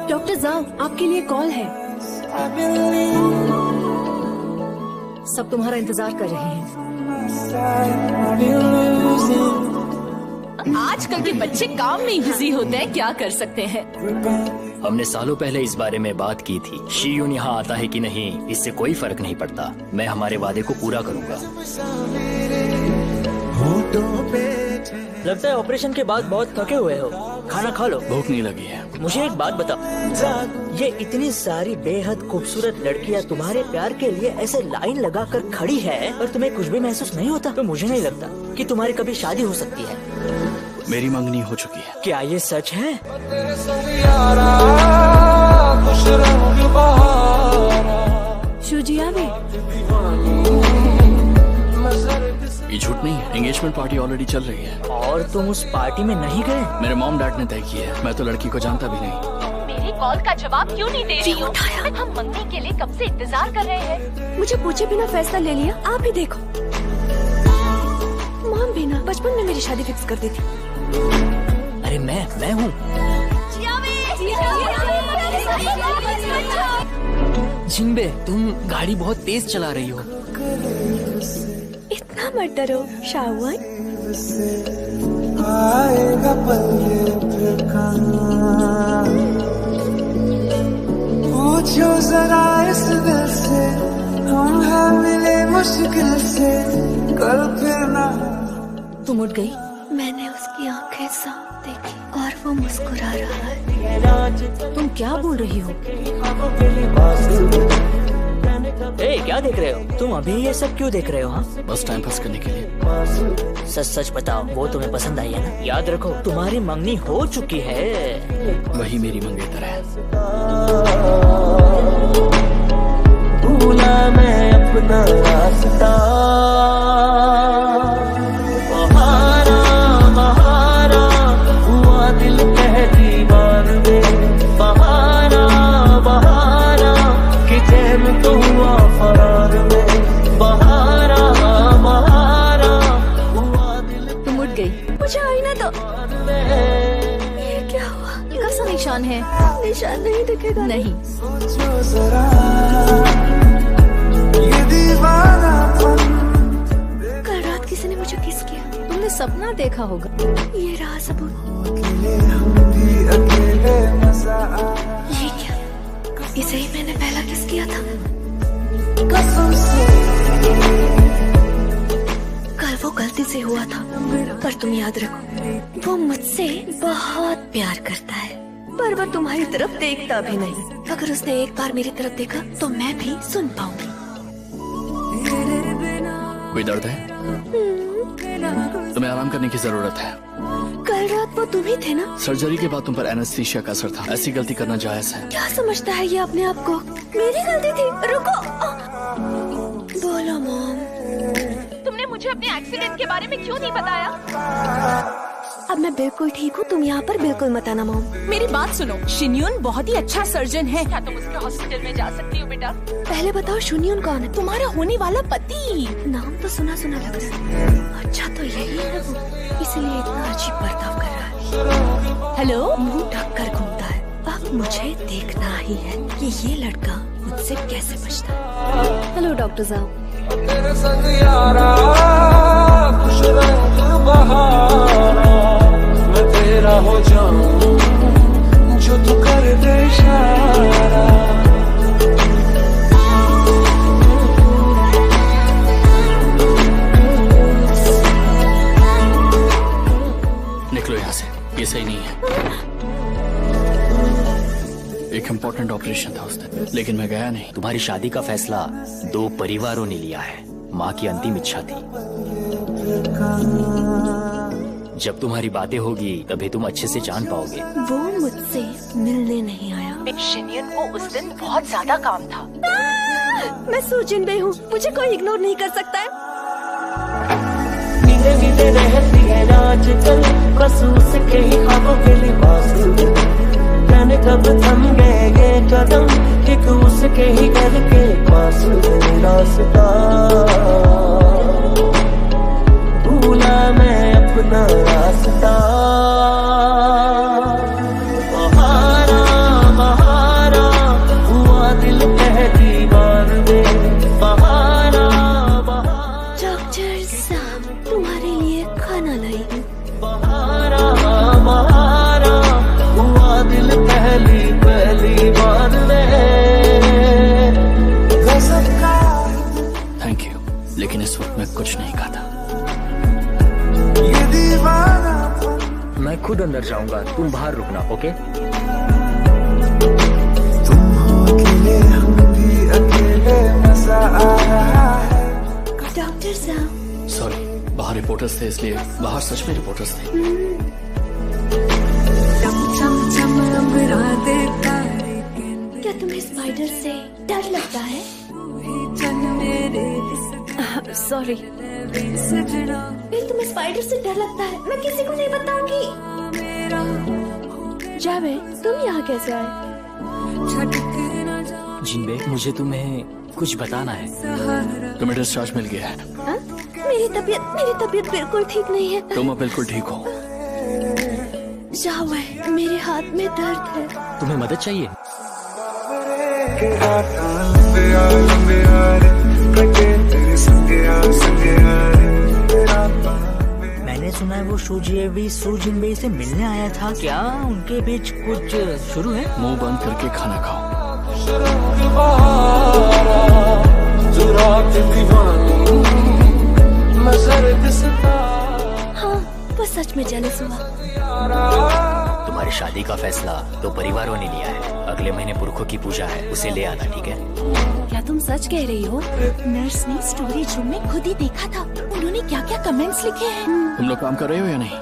Doctor जाओ, आपके लिए कॉल है। सब तुम्हारा इंतजार कर रहे हैं। आजकल के बच्चे काम में ही बिजी होते हैं, क्या कर सकते हैं। हमने सालों पहले इस बारे में बात की थी। शियून यहाँ आता है कि नहीं, इससे कोई फर्क नहीं पड़ता। मैं हमारे वादे को पूरा करूँगा। लगता है ऑपरेशन के बाद बहुत थके हुए हो, खाना खा लो। भूख नहीं लगी है। मुझे एक बात बताओ, ये इतनी सारी बेहद खूबसूरत लड़कियां तुम्हारे प्यार के लिए ऐसे लाइन लगा कर खड़ी है और तुम्हें कुछ भी महसूस नहीं होता? तो मुझे नहीं लगता कि तुम्हारी कभी शादी हो सकती है। मेरी मंगनी हो चुकी है। क्या ये सच है? शुजिया भी ये झूठ नहीं है। एंगेजमेंट पार्टी ऑलरेडी चल रही है। और तुम उस पार्टी में नहीं गए? मेरे मॉम डैड ने तय किया है। मैं तो लड़की को जानता भी नहीं। मेरी कॉल का जवाब क्यों नहीं दे रही हो? हम मंगनी के लिए कब से इंतजार कर रहे हैं। मुझे पूछे बिना फैसला ले लिया। आप ही देखो, मॉम भी ना बचपन में मेरी शादी फिक्स कर दी थी। अरे मैं हूँ। जिंबे, तुम गाड़ी बहुत तेज चला रही हो। इतना मत डरो शावन। पूछो जरा इस दिल से, हम हैं मिले मुश्किल से, कल फिर ना। तुम उठ गई। मैंने उसकी आंखें साफ देखी और वो मुस्कुरा रहा है। तुम क्या बोल रही हो? ए, क्या देख रहे हो तुम? अभी ये सब क्यों देख रहे हो? हाँ, बस टाइम पास करने के लिए। सच सच बताओ, वो तुम्हें पसंद आई है ना? याद रखो, तुम्हारी मंगनी हो चुकी है। वही मेरी मंगेतर है। भूला मैं अपना रास्ता, बहारा बहारा हुआ दिल पहली बार में, बहारा बहारा कि चैन तो हुआ फरार में, बहारा बहारा हुआ दिल। तुम उठ गई। मुझे आई ना तो। ये क्या हुआ? ये कैसा निशान है? निशान नहीं दिखेगा। नहीं। सोचो जरा ये दीवानापन। कल रात किसी ने मुझे किस किया। तुमने सपना देखा होगा। ये रहा सबूत। हम भी अकेले मजा आया। ये क्या? इसे ही मैंने पहला किस किया था। कसम से कल वो गलती से हुआ था, पर तुम याद रखो, वो मुझसे बहुत प्यार करता है, पर वो तुम्हारी तरफ देखता भी नहीं। अगर उसने एक बार मेरी तरफ देखा तो मैं भी सुन पाऊंगी। कोई दर्द है? तुम्हें आराम करने की जरूरत है। कल रात वो तुम ही थे ना? सर्जरी के बाद तुम पर एनेस्थीसिया का असर था। ऐसी गलती करना जायज है। क्या समझता है ये अपने आप को? मेरी गलती थी। रुको। बोलो मॉम। तुमने मुझे अपने एक्सीडेंट के बारे में क्यों नहीं बताया? अब मैं बिल्कुल ठीक हूँ, तुम यहाँ पर बिल्कुल मत आना मॉम। मेरी बात सुनो, शिन्यून बहुत ही अच्छा सर्जन है। क्या तुम उसके हॉस्पिटल में जा सकती हो बेटा? पहले बताओ शुन्यून कौन है? तुम्हारा होने वाला पति। नाम तो सुना सुना लग रहा है। अच्छा तो यही है वो, इसलिए इतना अजीब बर्ताव कर रहा है। हेलो, मुंह ढक कर घूमता है। अब मुझे देखना ही है कि ये लड़का मुझसे कैसे बचता है। हेलो डॉक्टर साहब। तेरे संग यारा खुश रंग बहारा, मैं तेरा हो जाऊं जो तू कर दे इशारा। निकलो यहाँ से, ये सही नहीं है। एक इम्पोर्टेंट ऑपरेशन था उस दिन, लेकिन मैं गया नहीं। तुम्हारी शादी का फैसला दो परिवारों ने लिया है। माँ की अंतिम इच्छा थी। जब तुम्हारी बातें होगी तभी तुम अच्छे से जान पाओगे। वो मुझसे मिलने नहीं आया। शिन्यून को उस दिन बहुत ज्यादा काम था। मैं सूजिन बे हूँ, मुझे कोई इग्नोर नहीं कर सकता है। नीले नीले रहती है आजकल, कसूस के ही ख्वाबों के लिबास में। जाने कब थम गए ये कदम, एक उसके ही घर के पास रास्ता। भूला मैं अपना रास्ता। खाना लाई हूँ। बहारा बहारा हुआ दिल पहली पहली बार में। गजब का थैंक यू, लेकिन इस वक्त मैं कुछ नहीं खाता। ये दीवाना मैं खुद अंदर जाऊंगा, तुम बाहर रुकना, ओके? तुम हो अकेले हम भी अकेले मजा आ रहा है। डॉक्टर साहब, सॉरी, बाहर रिपोर्टर्स थे इसलिए। बाहर सच में रिपोर्टर्स थे। क्या तुम्हें स्पाइडर से डर लगता है? सॉरी, फिर तुम्हें स्पाइडर से डर लगता है, मैं किसी को नहीं बताऊंगी। जावेद, तुम यहाँ कैसे आए? जिनबे, मुझे तुम्हें कुछ बताना है। तुम्हें डिस्चार्ज मिल गया है। हाँ? मेरी तबीयत बिल्कुल ठीक नहीं है। तुम अब बिल्कुल ठीक हो। जावेद, मेरे हाथ में दर्द है। तुम्हें मदद चाहिए? मैंने सुना है वो सू जिनबे से मिलने आया था। क्या उनके बीच कुछ शुरू है? मुंह बंद करके खाना खाओ। हाँ, वो सच में जेलस हुआ। तुम्हारी शादी का फैसला तो परिवारों ने लिया है। अगले महीने पुरखों की पूजा है, उसे ले आना, ठीक है? क्या तुम सच कह रही हो? नर्स ने स्टोरेज रूम में खुद ही देखा था। उन्होंने क्या क्या कमेंट्स लिखे हैं। तुम लोग काम कर रहे हो या नहीं?